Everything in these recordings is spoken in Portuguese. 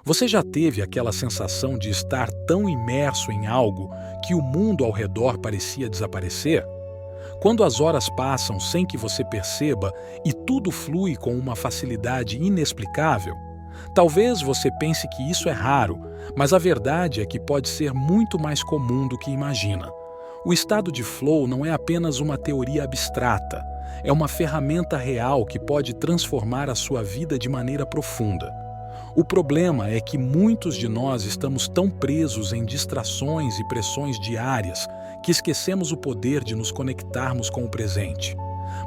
Você já teve aquela sensação de estar tão imerso em algo que o mundo ao redor parecia desaparecer? Quando as horas passam sem que você perceba e tudo flui com uma facilidade inexplicável? Talvez você pense que isso é raro, mas a verdade é que pode ser muito mais comum do que imagina. O estado de flow não é apenas uma teoria abstrata, é uma ferramenta real que pode transformar a sua vida de maneira profunda. O problema é que muitos de nós estamos tão presos em distrações e pressões diárias que esquecemos o poder de nos conectarmos com o presente.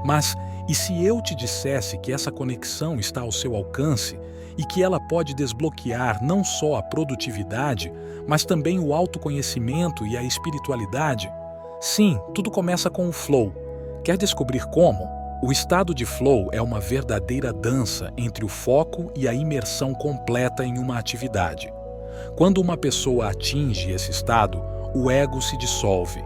Mas e se eu te dissesse que essa conexão está ao seu alcance e que ela pode desbloquear não só a produtividade, mas também o autoconhecimento e a espiritualidade? Sim, tudo começa com o flow. Quer descobrir como? O estado de flow é uma verdadeira dança entre o foco e a imersão completa em uma atividade. Quando uma pessoa atinge esse estado, o ego se dissolve.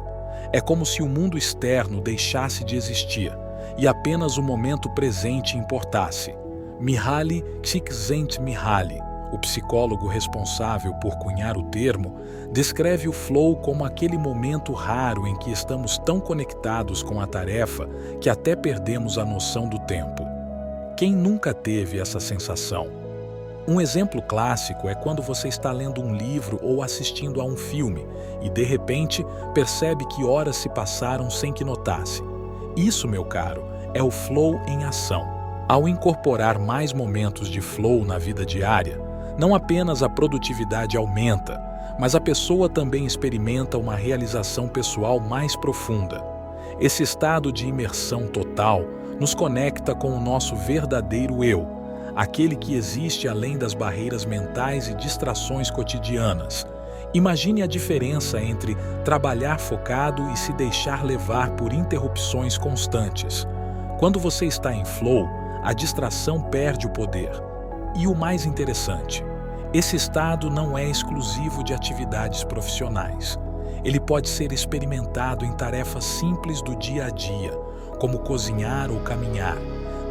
É como se o mundo externo deixasse de existir e apenas o momento presente importasse. Mihaly Csikszentmihalyi, o psicólogo responsável por cunhar o termo, descreve o flow como aquele momento raro em que estamos tão conectados com a tarefa que até perdemos a noção do tempo. Quem nunca teve essa sensação? Um exemplo clássico é quando você está lendo um livro ou assistindo a um filme e, de repente, percebe que horas se passaram sem que notasse. Isso, meu caro, é o flow em ação. Ao incorporar mais momentos de flow na vida diária, não apenas a produtividade aumenta, mas a pessoa também experimenta uma realização pessoal mais profunda. Esse estado de imersão total nos conecta com o nosso verdadeiro eu, aquele que existe além das barreiras mentais e distrações cotidianas. Imagine a diferença entre trabalhar focado e se deixar levar por interrupções constantes. Quando você está em flow, a distração perde o poder. E o mais interessante, esse estado não é exclusivo de atividades profissionais. Ele pode ser experimentado em tarefas simples do dia a dia, como cozinhar ou caminhar,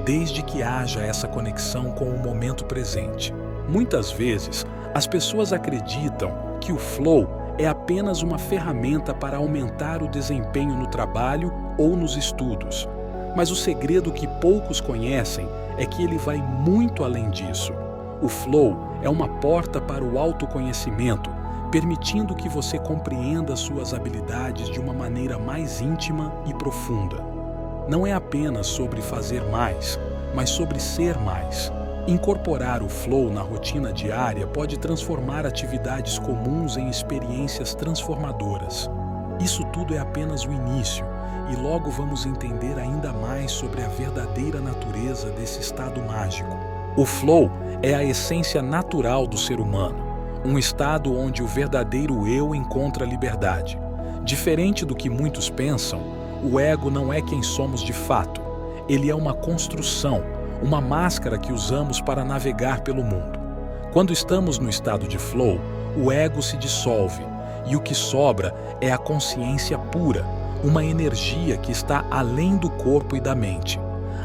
desde que haja essa conexão com o momento presente. Muitas vezes, as pessoas acreditam que o flow é apenas uma ferramenta para aumentar o desempenho no trabalho ou nos estudos. Mas o segredo que poucos conhecem é que ele vai muito além disso. O flow é uma porta para o autoconhecimento, permitindo que você compreenda suas habilidades de uma maneira mais íntima e profunda. Não é apenas sobre fazer mais, mas sobre ser mais. Incorporar o flow na rotina diária pode transformar atividades comuns em experiências transformadoras. Isso tudo é apenas o início, e logo vamos entender ainda mais sobre a verdadeira natureza desse estado mágico. O flow é a essência natural do ser humano, um estado onde o verdadeiro eu encontra liberdade. Diferente do que muitos pensam, o ego não é quem somos de fato. Ele é uma construção, uma máscara que usamos para navegar pelo mundo. Quando estamos no estado de flow, o ego se dissolve e o que sobra é a consciência pura, uma energia que está além do corpo e da mente.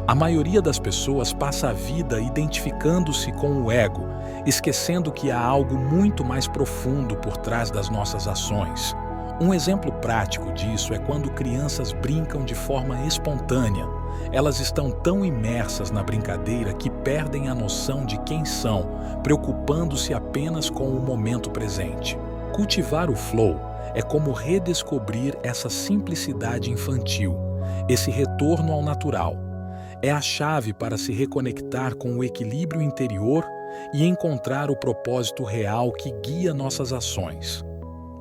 A maioria das pessoas passa a vida identificando-se com o ego, esquecendo que há algo muito mais profundo por trás das nossas ações. Um exemplo prático disso é quando crianças brincam de forma espontânea. Elas estão tão imersas na brincadeira que perdem a noção de quem são, preocupando-se apenas com o momento presente. Cultivar o flow é como redescobrir essa simplicidade infantil, esse retorno ao natural. É a chave para se reconectar com o equilíbrio interior e encontrar o propósito real que guia nossas ações.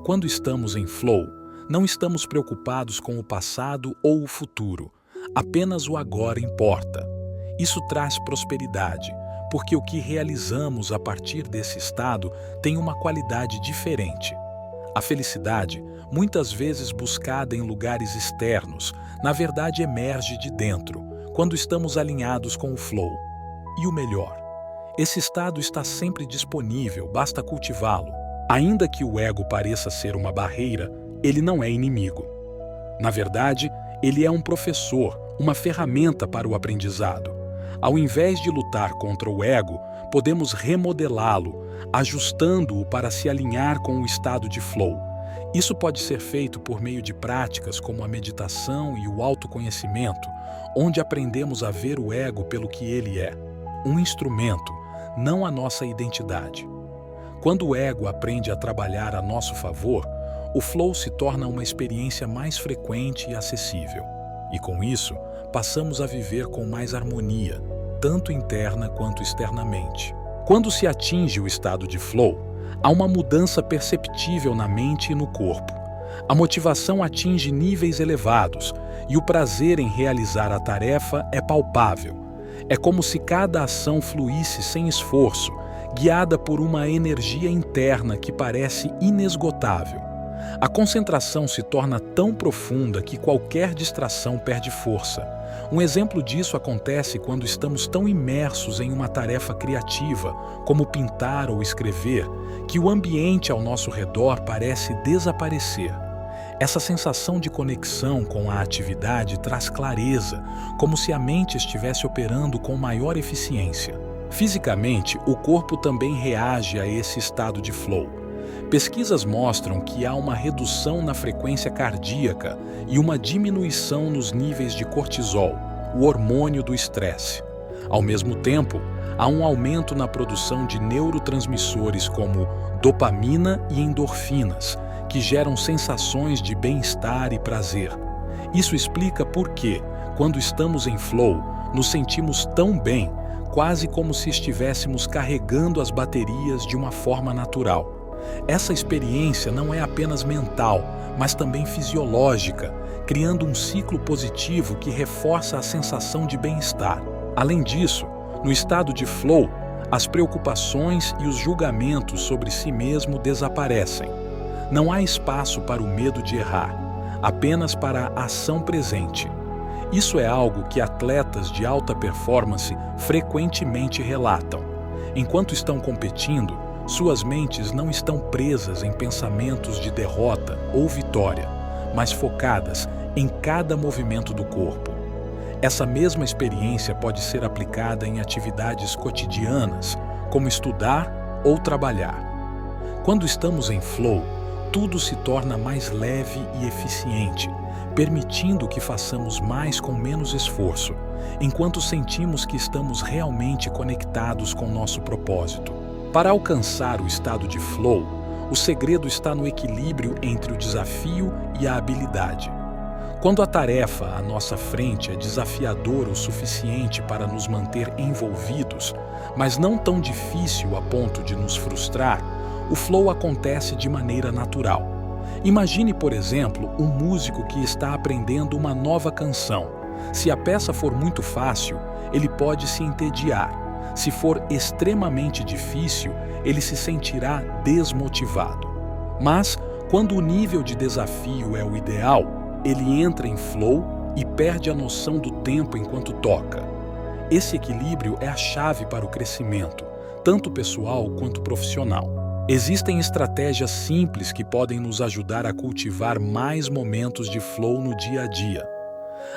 Quando estamos em flow, não estamos preocupados com o passado ou o futuro, apenas o agora importa. Isso traz prosperidade, porque o que realizamos a partir desse estado tem uma qualidade diferente. A felicidade, muitas vezes buscada em lugares externos, na verdade emerge de dentro, quando estamos alinhados com o flow. E o melhor, esse estado está sempre disponível, basta cultivá-lo. Ainda que o ego pareça ser uma barreira, ele não é inimigo. Na verdade, ele é um professor, uma ferramenta para o aprendizado. Ao invés de lutar contra o ego, podemos remodelá-lo, ajustando-o para se alinhar com o estado de flow. Isso pode ser feito por meio de práticas como a meditação e o autoconhecimento, onde aprendemos a ver o ego pelo que ele é, um instrumento, não a nossa identidade. Quando o ego aprende a trabalhar a nosso favor, o flow se torna uma experiência mais frequente e acessível. E com isso, passamos a viver com mais harmonia, tanto interna quanto externamente. Quando se atinge o estado de flow, há uma mudança perceptível na mente e no corpo. A motivação atinge níveis elevados e o prazer em realizar a tarefa é palpável. É como se cada ação fluísse sem esforço, guiada por uma energia interna que parece inesgotável. A concentração se torna tão profunda que qualquer distração perde força. Um exemplo disso acontece quando estamos tão imersos em uma tarefa criativa, como pintar ou escrever, que o ambiente ao nosso redor parece desaparecer. Essa sensação de conexão com a atividade traz clareza, como se a mente estivesse operando com maior eficiência. Fisicamente, o corpo também reage a esse estado de flow. Pesquisas mostram que há uma redução na frequência cardíaca e uma diminuição nos níveis de cortisol, o hormônio do estresse. Ao mesmo tempo, há um aumento na produção de neurotransmissores como dopamina e endorfinas, que geram sensações de bem-estar e prazer. Isso explica por que, quando estamos em flow, nos sentimos tão bem, quase como se estivéssemos carregando as baterias de uma forma natural. Essa experiência não é apenas mental, mas também fisiológica, criando um ciclo positivo que reforça a sensação de bem-estar. Além disso, no estado de flow, as preocupações e os julgamentos sobre si mesmo desaparecem. Não há espaço para o medo de errar, apenas para a ação presente. Isso é algo que atletas de alta performance frequentemente relatam. Enquanto estão competindo, suas mentes não estão presas em pensamentos de derrota ou vitória, mas focadas em cada movimento do corpo. Essa mesma experiência pode ser aplicada em atividades cotidianas, como estudar ou trabalhar. Quando estamos em flow, tudo se torna mais leve e eficiente, permitindo que façamos mais com menos esforço, enquanto sentimos que estamos realmente conectados com nosso propósito. Para alcançar o estado de flow, o segredo está no equilíbrio entre o desafio e a habilidade. Quando a tarefa à nossa frente é desafiadora o suficiente para nos manter envolvidos, mas não tão difícil a ponto de nos frustrar, o flow acontece de maneira natural. Imagine, por exemplo, um músico que está aprendendo uma nova canção. Se a peça for muito fácil, ele pode se entediar. Se for extremamente difícil, ele se sentirá desmotivado. Mas, quando o nível de desafio é o ideal, ele entra em flow e perde a noção do tempo enquanto toca. Esse equilíbrio é a chave para o crescimento, tanto pessoal quanto profissional. Existem estratégias simples que podem nos ajudar a cultivar mais momentos de flow no dia a dia.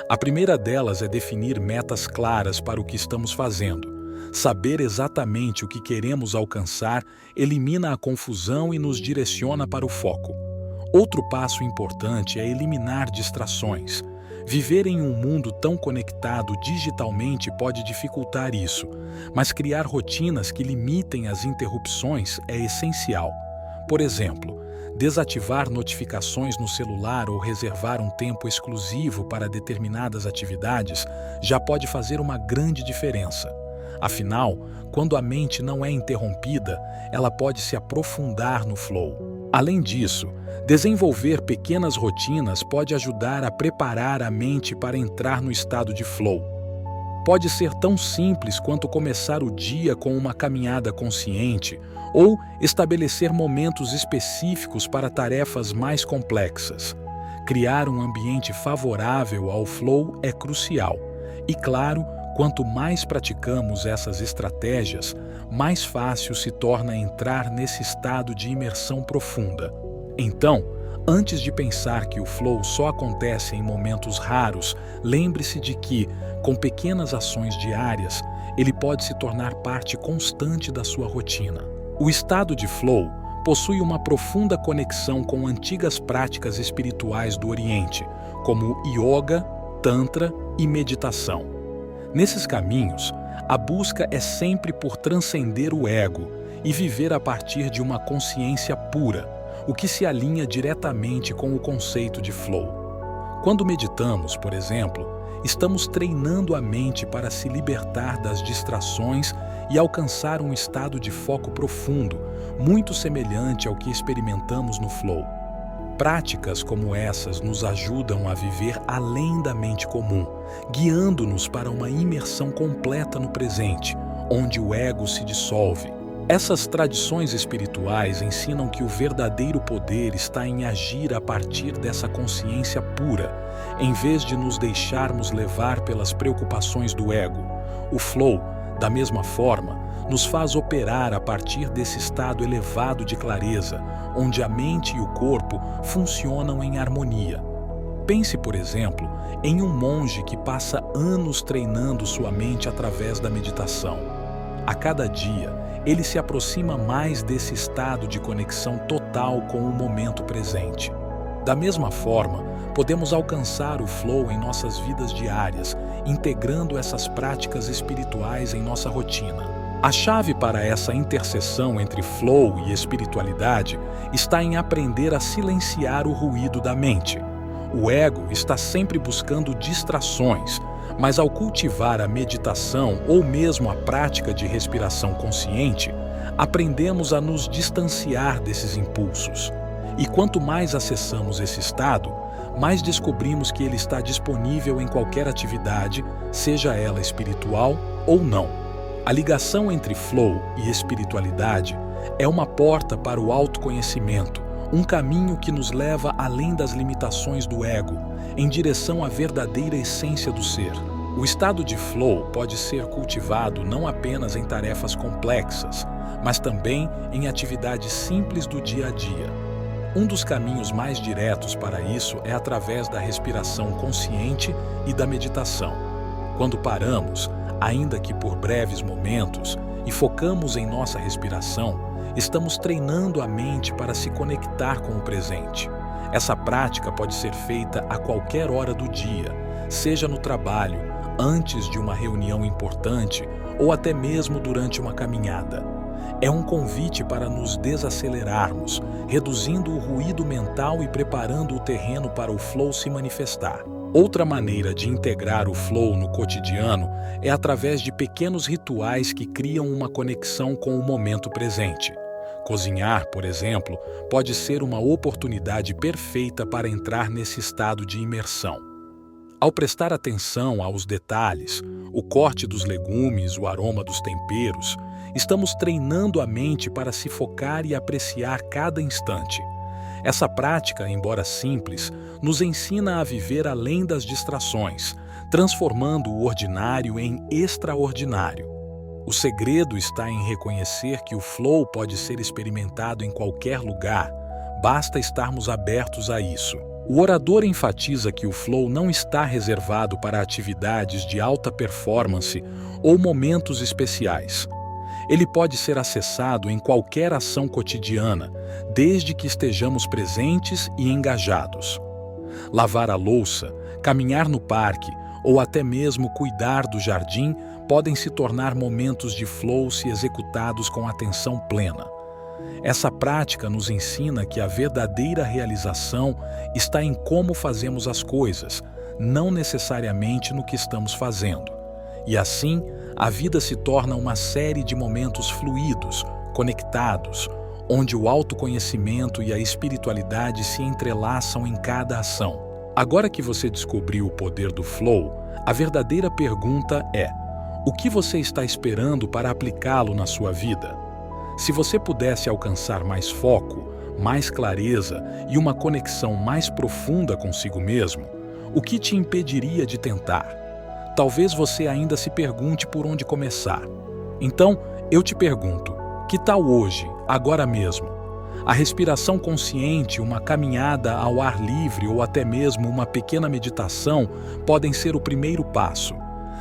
A primeira delas é definir metas claras para o que estamos fazendo. Saber exatamente o que queremos alcançar elimina a confusão e nos direciona para o foco. Outro passo importante é eliminar distrações. Viver em um mundo tão conectado digitalmente pode dificultar isso, mas criar rotinas que limitem as interrupções é essencial. Por exemplo, desativar notificações no celular ou reservar um tempo exclusivo para determinadas atividades já pode fazer uma grande diferença. Afinal, quando a mente não é interrompida, ela pode se aprofundar no flow. Além disso, desenvolver pequenas rotinas pode ajudar a preparar a mente para entrar no estado de flow. Pode ser tão simples quanto começar o dia com uma caminhada consciente ou estabelecer momentos específicos para tarefas mais complexas. Criar um ambiente favorável ao flow é crucial. E, claro, quanto mais praticamos essas estratégias, mais fácil se torna entrar nesse estado de imersão profunda. Então, Antes de pensar que o flow só acontece em momentos raros, lembre-se de que, com pequenas ações diárias, ele pode se tornar parte constante da sua rotina. O estado de flow possui uma profunda conexão com antigas práticas espirituais do Oriente, como yoga, tantra e meditação. Nesses caminhos, a busca é sempre por transcender o ego e viver a partir de uma consciência pura, o que se alinha diretamente com o conceito de flow. Quando meditamos, por exemplo, estamos treinando a mente para se libertar das distrações e alcançar um estado de foco profundo, muito semelhante ao que experimentamos no flow. Práticas como essas nos ajudam a viver além da mente comum, guiando-nos para uma imersão completa no presente, onde o ego se dissolve. Essas tradições espirituais ensinam que o verdadeiro poder está em agir a partir dessa consciência pura, em vez de nos deixarmos levar pelas preocupações do ego. O flow, da mesma forma, nos faz operar a partir desse estado elevado de clareza, onde a mente e o corpo funcionam em harmonia. Pense, por exemplo, em um monge que passa anos treinando sua mente através da meditação. A cada dia, ele se aproxima mais desse estado de conexão total com o momento presente. Da mesma forma, podemos alcançar o flow em nossas vidas diárias, integrando essas práticas espirituais em nossa rotina. A chave para essa interseção entre flow e espiritualidade está em aprender a silenciar o ruído da mente. O ego está sempre buscando distrações, mas ao cultivar a meditação ou mesmo a prática de respiração consciente, aprendemos a nos distanciar desses impulsos. E quanto mais acessamos esse estado, mais descobrimos que ele está disponível em qualquer atividade, seja ela espiritual ou não. A ligação entre flow e espiritualidade é uma porta para o autoconhecimento, um caminho que nos leva além das limitações do ego, em direção à verdadeira essência do ser. O estado de flow pode ser cultivado não apenas em tarefas complexas, mas também em atividades simples do dia a dia. Um dos caminhos mais diretos para isso é através da respiração consciente e da meditação. Quando paramos, ainda que por breves momentos, e focamos em nossa respiração, estamos treinando a mente para se conectar com o presente. Essa prática pode ser feita a qualquer hora do dia, seja no trabalho, antes de uma reunião importante ou até mesmo durante uma caminhada. É um convite para nos desacelerarmos, reduzindo o ruído mental e preparando o terreno para o flow se manifestar. Outra maneira de integrar o flow no cotidiano é através de pequenos rituais que criam uma conexão com o momento presente. Cozinhar, por exemplo, pode ser uma oportunidade perfeita para entrar nesse estado de imersão. Ao prestar atenção aos detalhes, o corte dos legumes, o aroma dos temperos, estamos treinando a mente para se focar e apreciar cada instante. Essa prática, embora simples, nos ensina a viver além das distrações, transformando o ordinário em extraordinário. O segredo está em reconhecer que o flow pode ser experimentado em qualquer lugar, basta estarmos abertos a isso. O orador enfatiza que o flow não está reservado para atividades de alta performance ou momentos especiais. Ele pode ser acessado em qualquer ação cotidiana, desde que estejamos presentes e engajados. Lavar a louça, caminhar no parque ou até mesmo cuidar do jardim podem se tornar momentos de flow se executados com atenção plena. Essa prática nos ensina que a verdadeira realização está em como fazemos as coisas, não necessariamente no que estamos fazendo. E assim, a vida se torna uma série de momentos fluidos, conectados, onde o autoconhecimento e a espiritualidade se entrelaçam em cada ação. Agora que você descobriu o poder do flow, a verdadeira pergunta é: o que você está esperando para aplicá-lo na sua vida? Se você pudesse alcançar mais foco, mais clareza e uma conexão mais profunda consigo mesmo, o que te impediria de tentar? Talvez você ainda se pergunte por onde começar. Então, eu te pergunto, que tal hoje, agora mesmo? A respiração consciente, uma caminhada ao ar livre ou até mesmo uma pequena meditação podem ser o primeiro passo.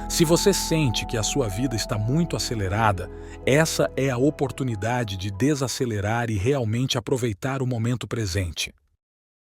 Se você sente que a sua vida está muito acelerada, essa é a oportunidade de desacelerar e realmente aproveitar o momento presente.